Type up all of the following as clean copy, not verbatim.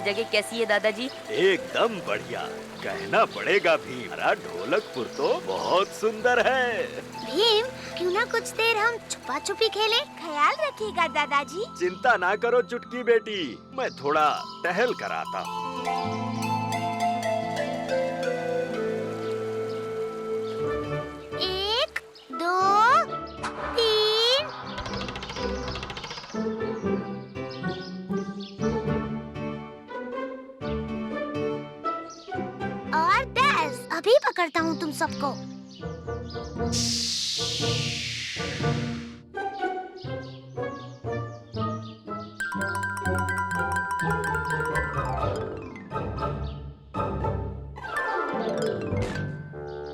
जगह कैसी है दादाजी? एकदम बढ़िया, कहना पड़ेगा भीम, हमारा ढोलकपुर तो बहुत सुंदर है। भीम, क्यों ना कुछ देर हम छुपा छुपी खेले? ख्याल रखिएगा दादाजी। चिंता ना करो चुटकी बेटी, मैं थोड़ा टहल कर आता हूँ। एक, दो, तीन। और 10। अभी पकड़ता हूँ तुम सबको।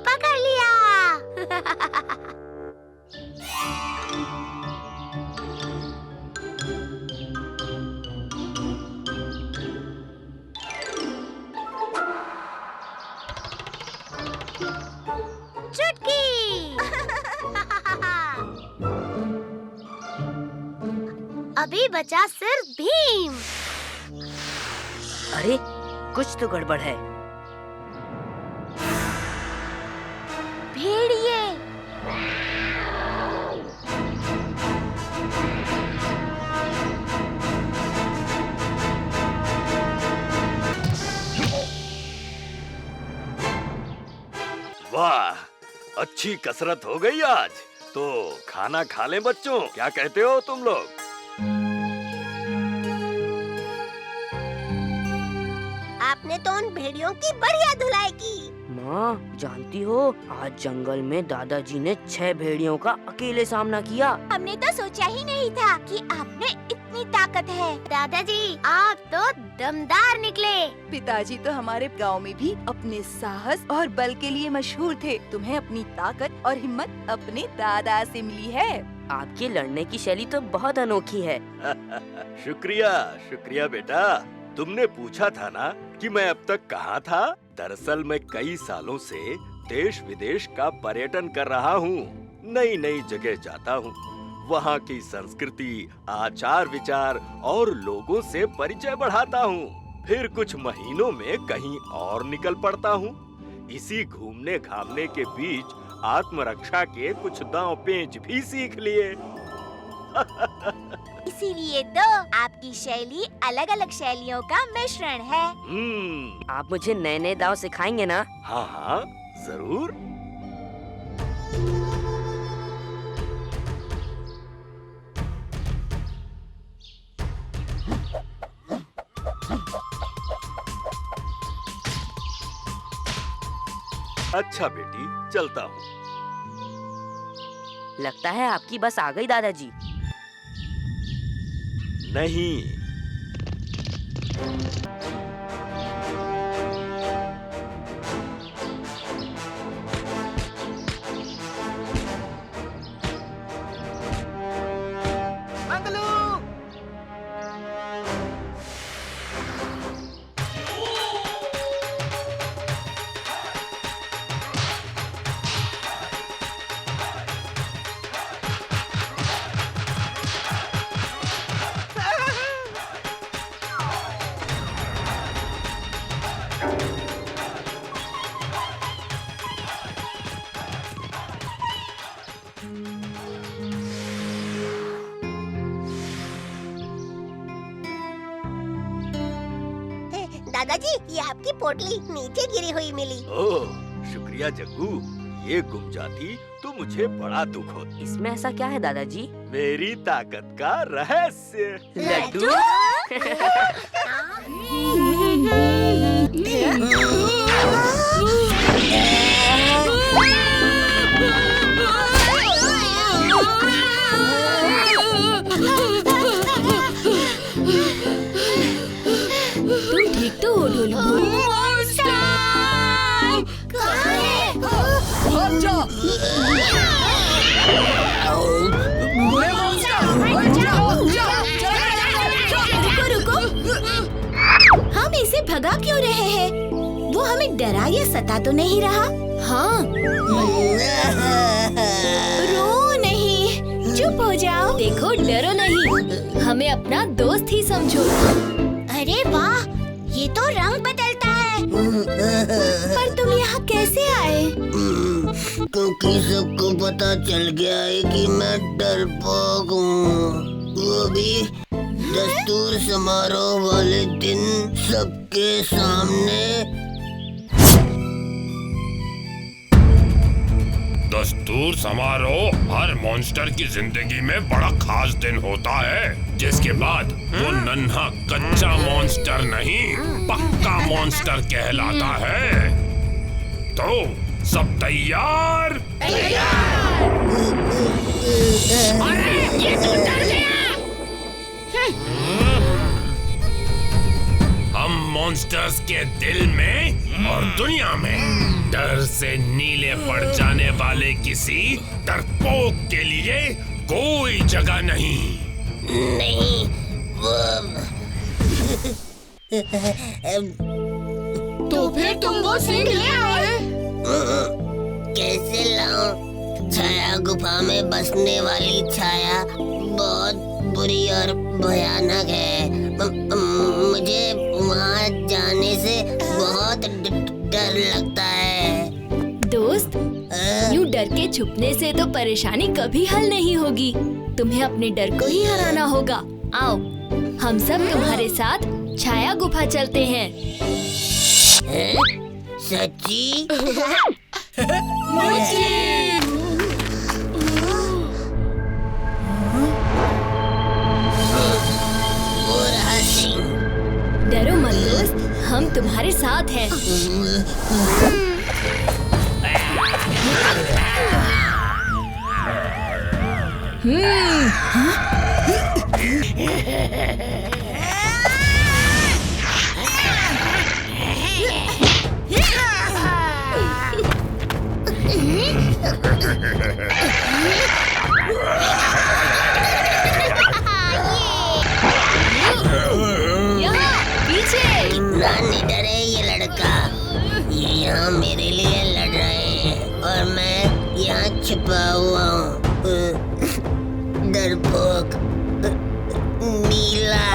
पकड़ लिया। चुटकी। अभी बचा सिर्फ भीम। अरे कुछ तो गड़बड़ है। भेड़िए। वाह, अच्छी कसरत हो गई आज। तो खाना खा लें बच्चों, क्या कहते हो तुम लोग? आपने तो उन भेड़ियों की बढ़िया धुलाई की। माँ जानती हो, आज जंगल में दादाजी ने 6 भेड़ियों का अकेले सामना किया। हमने तो सोचा ही नहीं था कि आप में इतनी ताकत है। दादाजी, आप तो दमदार निकले। पिताजी तो हमारे गांव में भी अपने साहस और बल के लिए मशहूर थे। तुम्हें अपनी ताकत और हिम्मत अपने दादा से मिली है। आपकी लड़ने की शैली तो बहुत अनोखी है। शुक्रिया, शुक्रिया बेटा। तुमने पूछा था ना कि मैं अब तक कहाँ था? दरअसल मैं कई सालों से देश विदेश का पर्यटन कर रहा हूँ। नई नई जगह जाता हूँ, वहाँ की संस्कृति, आचार विचार और लोगों से परिचय बढ़ाता हूँ। फिर कुछ महीनों में कहीं और निकल पड़ता हूँ। इसी घूमने घामने के बीच आत्मरक्षा के कुछ दांव पेंच भी सीख लिए। इसीलिए तो आपकी शैली अलग अलग शैलियों का मिश्रण है। आप मुझे नए नए दाव सिखाएंगे ना? हाँ हाँ, जरूर। अच्छा बेटी, चलता हूँ। लगता है आपकी बस आ गई दादाजी। नहीं, दादाजी, ये आपकी पोटली नीचे गिरी हुई मिली। ओह, शुक्रिया जग्गू। ये गुम जाती तो मुझे बड़ा दुख होता। इसमें ऐसा क्या है दादाजी? मेरी ताकत का रहस्य। लड्डू? तुम ठीक तो हो ढोलकपुर? रुको रुको, हम इसे भगा क्यों रहे हैं? वो हमें डरा या सता तो नहीं रहा? हाँ। रो नहीं, चुप हो जाओ। देखो, डरो नहीं, हमें अपना दोस्त ही समझो। अरे वाह, ये तो रंग बदलता है। पर तुम यहाँ कैसे आए? क्योंकि सबको पता चल गया है कि मैं डरपोक हूँ। वो भी दस्तूर समारोह वाले दिन सबके सामने। दस्तूर समारोह हर मॉन्स्टर की जिंदगी में बड़ा खास दिन होता है, जिसके बाद वो नन्हा कच्चा मॉन्स्टर नहीं पक्का मॉन्स्टर कहलाता है। तो सब तैयार? अरे ये तो डर गया। हम मॉन्स्टर्स के दिल में और दुनिया में डर से नीले पड़ जाने वाले किसी डरपोक के लिए कोई जगह नहीं। नहीं, तो फिर तुम वो सिंह ले आए? कैसे लाऊं? छाया गुफा में बसने वाली छाया बहुत बुरी और भयानक है। मुझे वहाँ जाने से बहुत डर लगता है। दोस्त, यूं डर के छुपने से तो परेशानी कभी हल नहीं होगी। तुम्हें अपने डर को ही हराना होगा। आओ, हम सब तुम्हारे साथ छाया गुफा चलते हैं। सच्ची? डरो मत दोस्त, हम तुम्हारे साथ हैं। कितना निडर है ये लड़का। ये यहाँ मेरे लिए लड़ रहे हैं और मैं यहाँ छिपा हुआ हूँ। डरपोक नीला।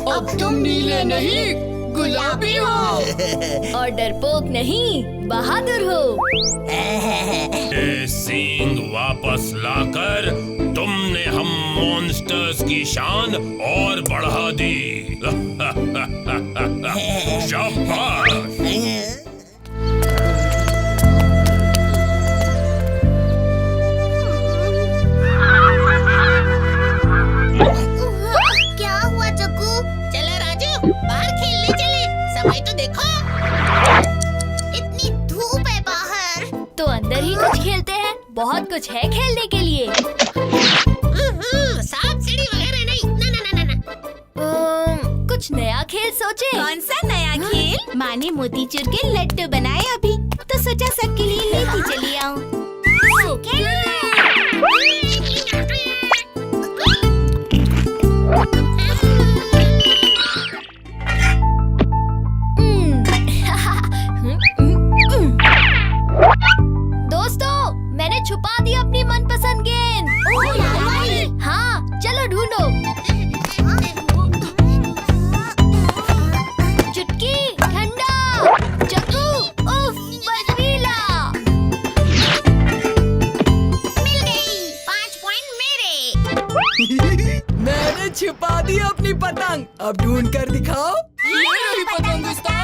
अब तुम नीले नहीं गुलाबी हो और डरपोक नहीं बहादुर हो। ये सींग वापस लाकर तुमने हम मॉन्स्टर्स की शान और बढ़ा दी। शाबाश। क्या हुआ चक्कू? चलो राजू, बाहर खेलने चले। समय तो देखो, इतनी धूप है बाहर। तो अंदर ही कुछ खेलते हैं, बहुत कुछ है खेलने के लिए। सांप सीढ़ी वगैरह नहीं। ना ना ना ना। कुछ नया खेल सोचे। कौन सा नया खेल? माँ ने मोतीचूर के लड्डू बनाए अभी, तो सोचा सबके लिए लेती चली आऊं। दोस्तों, मैंने छुपा दी अपनी मनपसंद गेंद। हाँ, चलो ढूंढो। चुटकी ठंडा, चक्कू उफ बर्फीला। मिल गई। 5 पॉइंट मेरे। मैंने छिपा दी अपनी पतंग, अब ढूंढ कर दिखाओ। ये पतंग उस्ताद।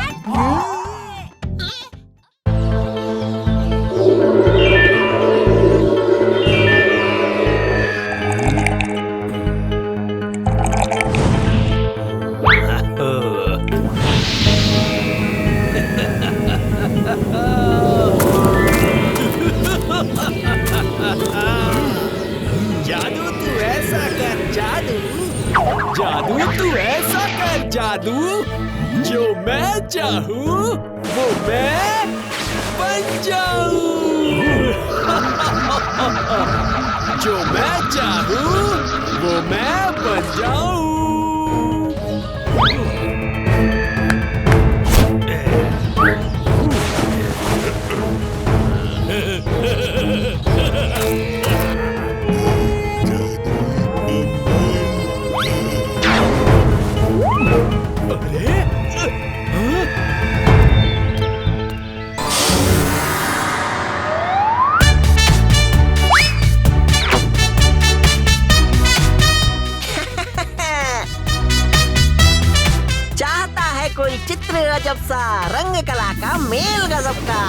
जादू तू ऐसा कर, जादू तू ऐसा कर, जादू, जो मैं चाहूं वो मैं बन जाऊं। जो मैं चाहूं वो मैं बन जाऊं। चाहता है कोई चित्र अजब सा, रंग कला का मेल गजब का।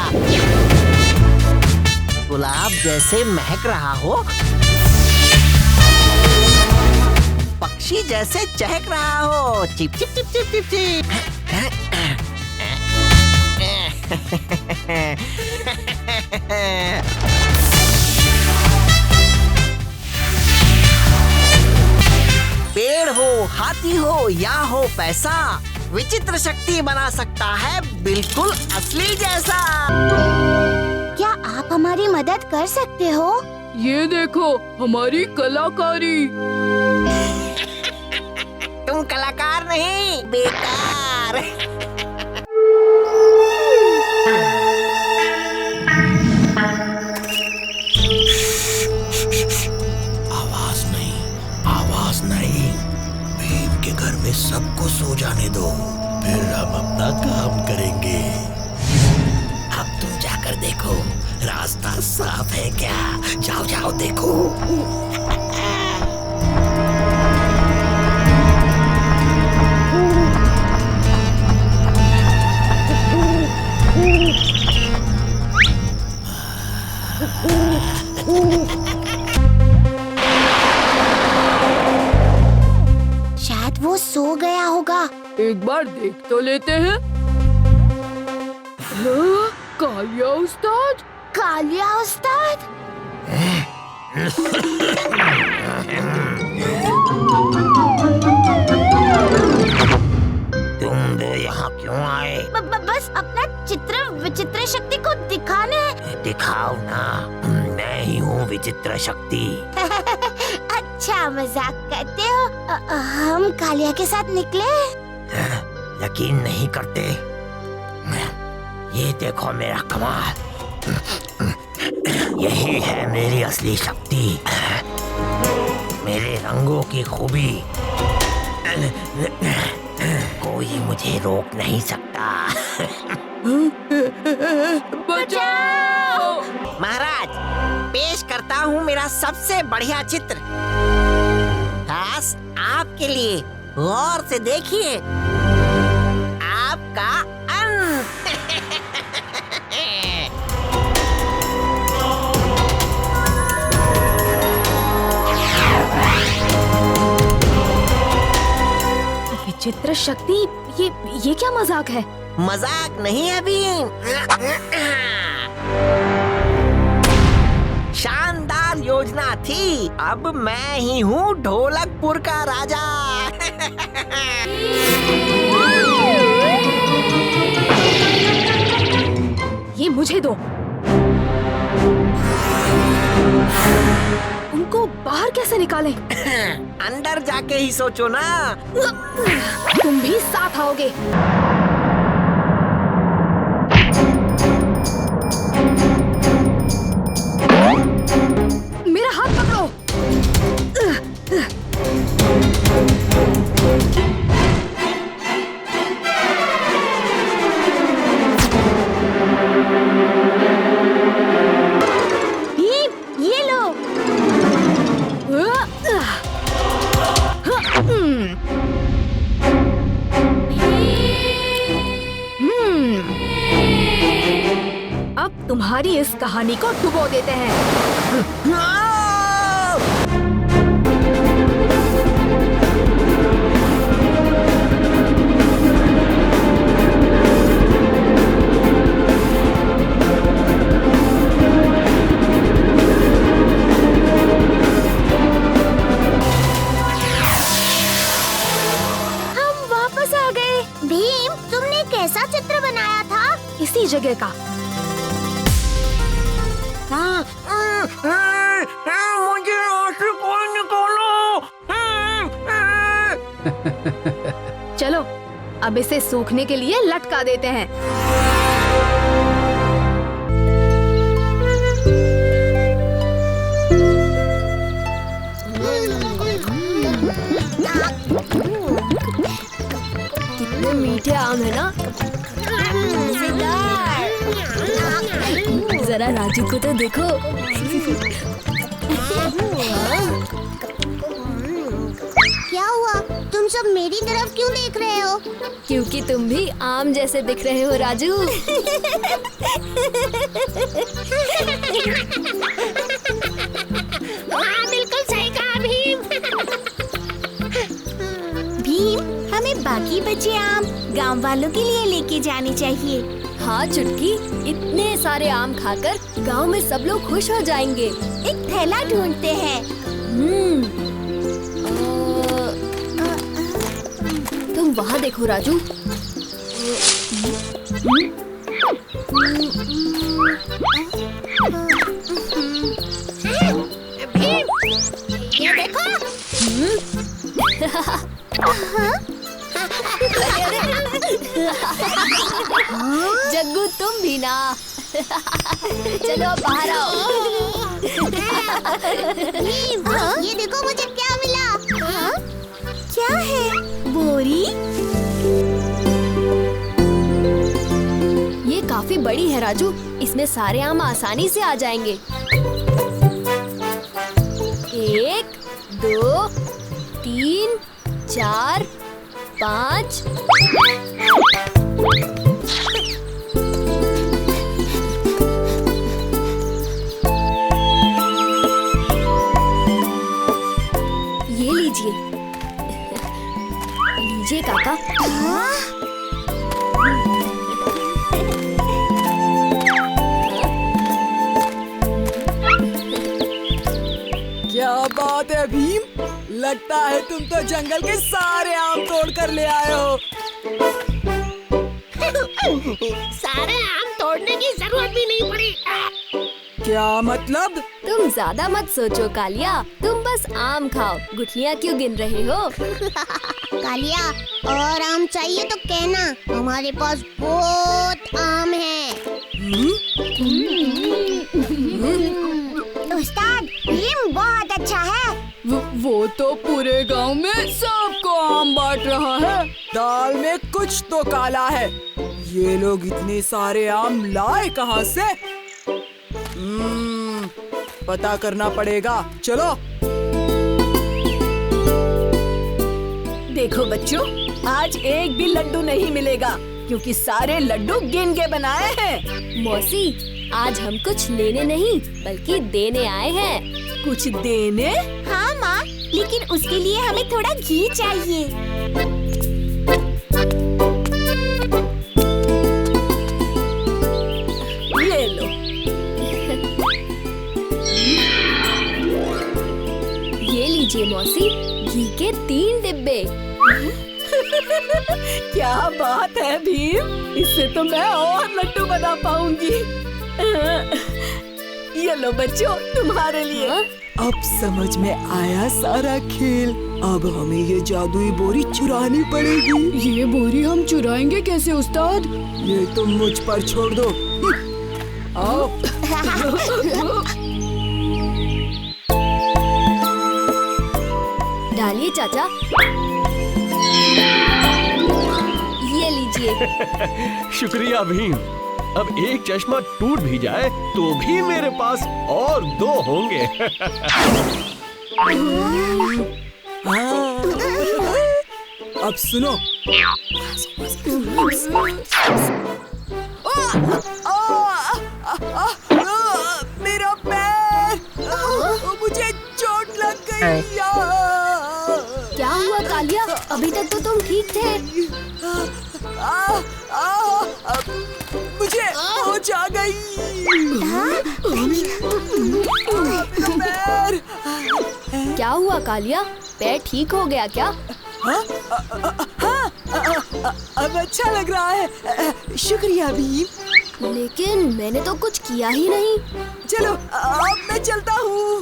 गुलाब जैसे महक रहा हो, पक्षी जैसे चहक रहा हो, chip chip chip chip chip chip. पेड़ हो, हाथी हो या हो पैसा, विचित्र शक्ति बना सकता है बिल्कुल असली जैसा। क्या आप हमारी मदद कर सकते हो? ये देखो हमारी कलाकारी। तुम कलाकार नहीं, बेकार। आवाज नहीं। भीम के घर में सबको सो जाने दो, फिर हम अपना काम करेंगे। अब तुम जाकर देखो रास्ता साफ है क्या। जाओ जाओ देखो। शायद वो सो गया होगा। एक बार देख तो लेते हैं। हाँ, कालिया उस्ताद। कालिया उस्ताद? तुम दो यहाँ क्यों आए? बस अपना चित्र विचित्र शक्ति को दिखाने। दिखाओ ना, मैं ही हूँ विचित्र शक्ति। अच्छा मजाक करते हो। हम कालिया के साथ निकले। यकीन नहीं करते? ये देखो मेरा कमाल। यही है मेरी असली शक्ति, मेरे रंगों की खूबी। कोई मुझे रोक नहीं सकता। बचाओ! महाराज, पेश करता हूँ मेरा सबसे बढ़िया चित्र, खास आपके लिए। गौर से देखिए, आपका अंत। विचित्र शक्ति, ये क्या मजाक है? मजाक नहीं है भीम, शानदार योजना थी। अब मैं ही हूँ ढोलकपुर का राजा। ये मुझे दो। उनको बाहर कैसे निकालें? अंदर जाके ही सोचो ना। तुम भी साथ आओगे। मेरा हाथ पकड़ो। ये लो। अब तुम्हारी इस कहानी को डुबो देते हैं। हम वापस आ इसी जगह का। मुझे यहाँ से कोई निकालो। चलो अब इसे सूखने के लिए लटका देते हैं। कितने मीठे आम है ना। जरा राजू को तो देखो। क्या हुआ? तुम सब मेरी तरफ क्यों देख रहे हो? क्योंकि तुम भी आम जैसे दिख रहे हो राजू। हाँ, बिल्कुल सही कहा भीम। भीम, हमें बाकी बचे आम गांव वालों के लिए लेके जाने चाहिए। हाँ चुटकी, इतने सारे आम खाकर गांव में सब लोग खुश हो जाएंगे। एक थैला ढूंढते हैं। तुम वहाँ देखो राजू। भीम, ये देखो। जग्गू तुम भी ना। चलो बाहर आओ। भीम, ये देखो मुझे क्या मिला। क्या है? बोरी? ये काफी बड़ी है राजू, इसमें सारे आम आसानी से आ जाएंगे। 1, 2, 3, 4, 5। ये लीजिए। लीजिए काका। क्या बात है भीम, लगता है तुम तो जंगल के सारे आम तोड़ कर ले आए हो। सारे आम तोड़ने की जरूरत भी नहीं पड़ी। क्या मतलब? तुम ज्यादा मत सोचो कालिया, तुम बस आम खाओ। गुठलियाँ क्यों गिन रहे हो? कालिया, और आम चाहिए तो कहना, हमारे पास बहुत आम है। उस्ताद, भीम बहुत अच्छा है। वो तो पूरे गांव में सबको आम बांट रहा है। दाल में कुछ तो काला है। ये लोग इतने सारे आम लाए कहाँ से? पता करना पड़ेगा। चलो। देखो बच्चों, आज एक भी लड्डू नहीं मिलेगा क्योंकि सारे लड्डू गिन के बनाए हैं। मौसी, आज हम कुछ लेने नहीं बल्कि देने आए हैं। कुछ देने? हाँ माँ, लेकिन उसके लिए हमें थोड़ा घी चाहिए। ले लो। ये लीजिए मौसी, घी के 3 डिब्बे। क्या बात है भीम, इससे तो मैं और लड्डू बना पाऊंगी। ये लो बच्चों, तुम्हारे लिए। अब समझ में आया सारा खेल। अब हमें ये जादुई बोरी चुरानी पड़ेगी। ये बोरी हम चुराएंगे कैसे उस्ताद? ये तुम मुझ पर छोड़ दो। आओ। डालिए चाचा। ये लीजिए। शुक्रिया भीम। अब एक चश्मा टूट भी जाए तो भी मेरे पास और 2 होंगे। अब सुनो। मेरा पैर, मुझे चोट लग गई। क्या हुआ कालिया? अभी तक तो तुम ठीक थे। मुझे होश आ गई। पैर। क्या हुआ कालिया? पैर ठीक हो गया क्या? हाँ, अब अच्छा लग रहा है। शुक्रिया भीम। लेकिन मैंने तो कुछ किया ही नहीं। चलो अब मैं चलता हूँ।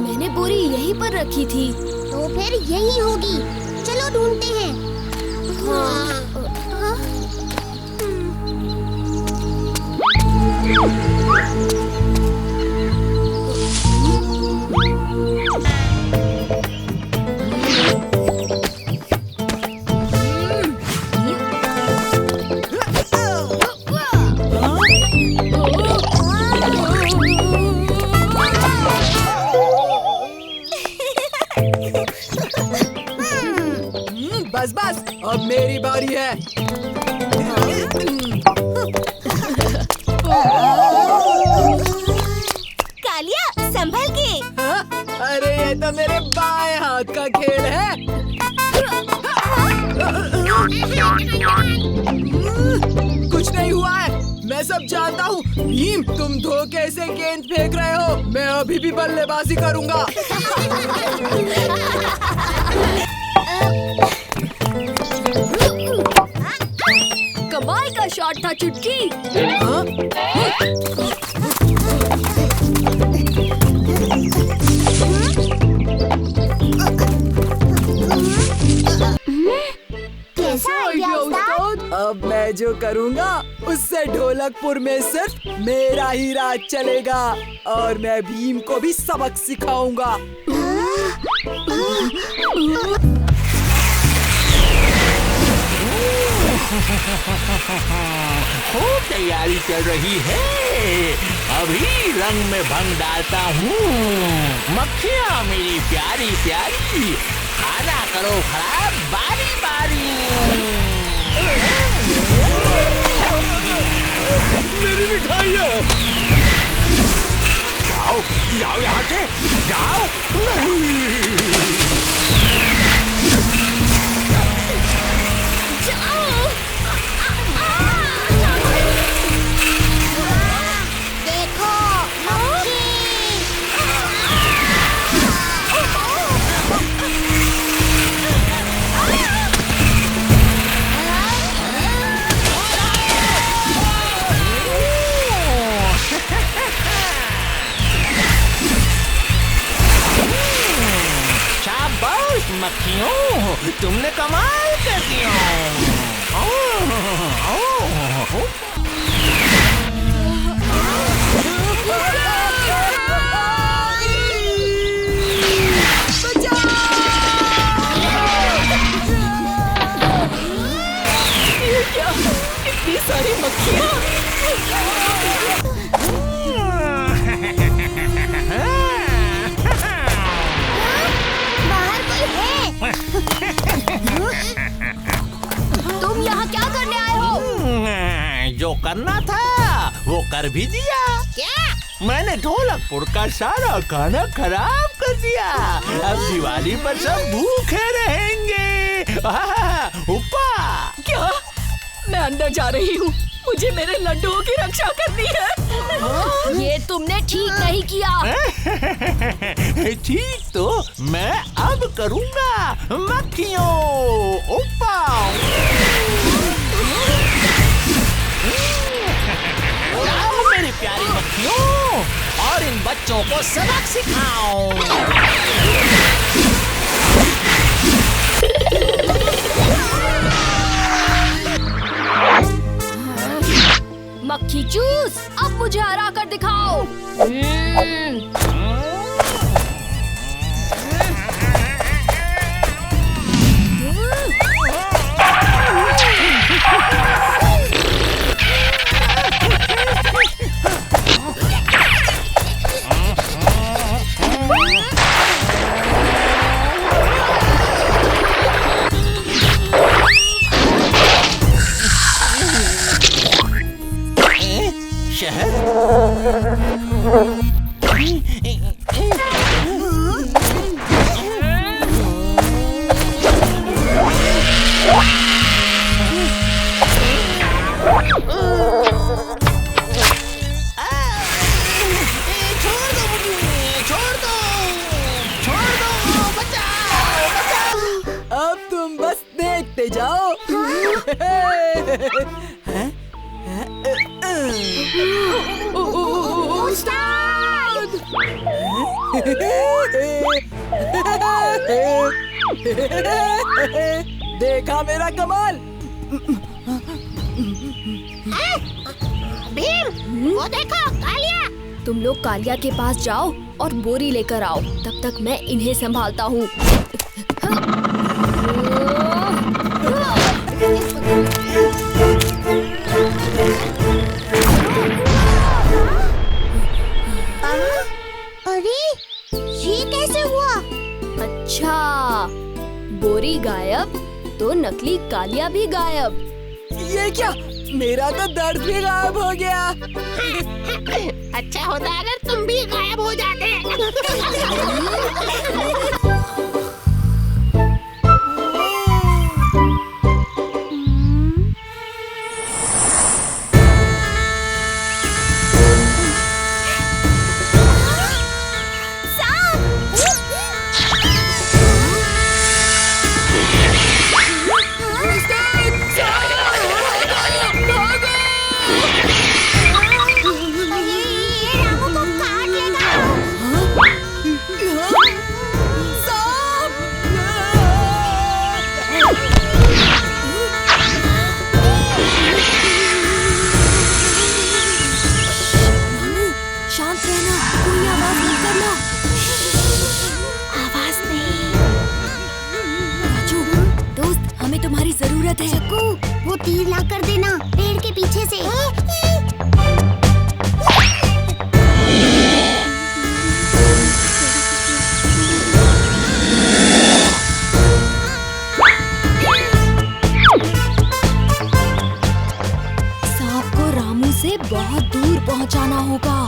मैंने बोरी यहीं पर रखी थी। तो फिर यही होगी। चलो ढूंढते हैं। बस बस, अब मेरी बारी है। कालिया संभल के। हाँ? अरे ये तो मेरे बाएं हाथ का खेल है। कुछ नहीं हुआ है, मैं सब जानता हूँ। भीम, तुम धोखे से गेंद फेंक रहे हो। मैं अभी भी बल्लेबाजी करूँगा। कमाल का शॉट था चुटकी। हाँ? कैसा आइडिया उस्ताद? अब मैं जो करूँगा उससे ढोलकपुर में सिर्फ मेरा ही राज चलेगा और मैं भीम को भी सबक सिखाऊंगा। खूब तैयारी चल रही है। अभी रंग में भंग डालता हूँ। मक्खियाँ मेरी प्यारी प्यारी, खाना करो खराब बारी बारी। मेरी मिठाइयाँ। जाओ जाओ यहाँ से, जाओ। देखो मक्खी। शाबाश मक्खियों, तुमने कमाल कर दिया। इतनी सारी मक्खियाँ। बाहर कोई है? तुम यहाँ क्या करने आए हो? जो करना था वो कर भी दिया। क्या? मैंने ढोलकपुर का सारा खाना खराब कर दिया। अब दिवाली पर सब भूखे रहेंगे। उपा, क्या? मैं अंदर जा रही हूँ। मुझे मेरे लड्डुओं की रक्षा करनी है। ये तुमने ठीक नहीं किया। ठीक तो मैं अब करूँगा। मक्खियों, उपा। आओ मेरी प्यारी मक्खियों, और इन बच्चों को सबक सिखाओ। मक्खी चूस, अब मुझे हरा कर दिखाओ। बस देखते जाओ। देखा मेरा कमाल? भीम, वो देखो कालिया। तुम लोग कालिया के पास जाओ और बोरी लेकर आओ, तब तक मैं इन्हें संभालता हूँ। अरे ये कैसे हुआ? अच्छा, बोरी गायब तो नकली कालिया भी गायब। ये क्या? मेरा तो दर्द भी गायब हो गया। अच्छा होता अगर तुम भी गायब हो जाते। शांत रहना, कोई आवाज मत करना। आवाज नहीं। राजू, दोस्त, हमें तुम्हारी जरूरत है। चक्कू, वो तीर ला कर देना पेड़ के पीछे से। सांप को रामू से बहुत दूर पहुंचाना होगा।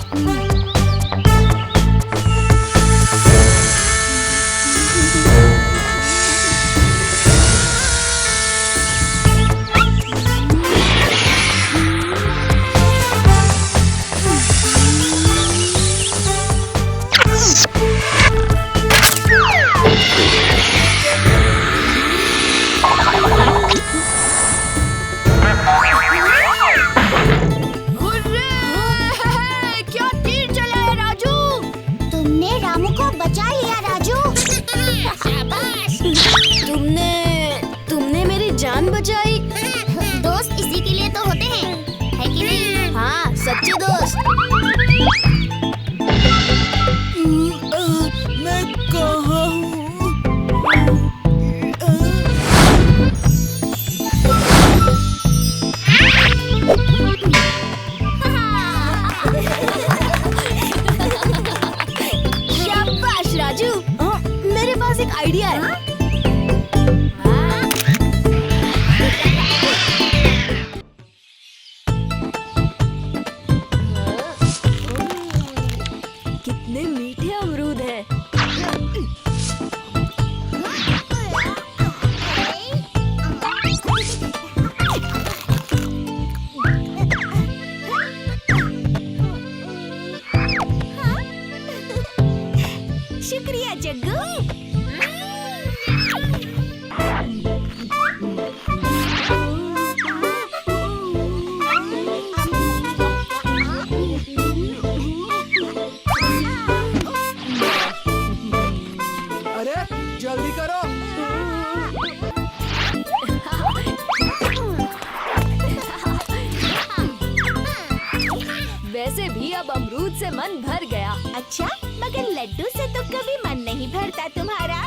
क्या तीर चलाया राजू? तुमने रामू को बचा लिया राजू। शाबाश। तुमने मेरी जान बचाई। दोस्त इसी के लिए तो होते हैं, है कि नहीं? हाँ, सच्चे दोस्त। मैं कहाँ हूँ? शाबाश राजू, मेरे पास एक आइडिया है। कितने मीठे अमरूद हैं। शुक्रिया जग्गू। अरे जल्दी करो। वैसे भी अब अमरूद से मन भर गया। अच्छा, मगर लड्डू से तो कभी मन नहीं भरता तुम्हारा।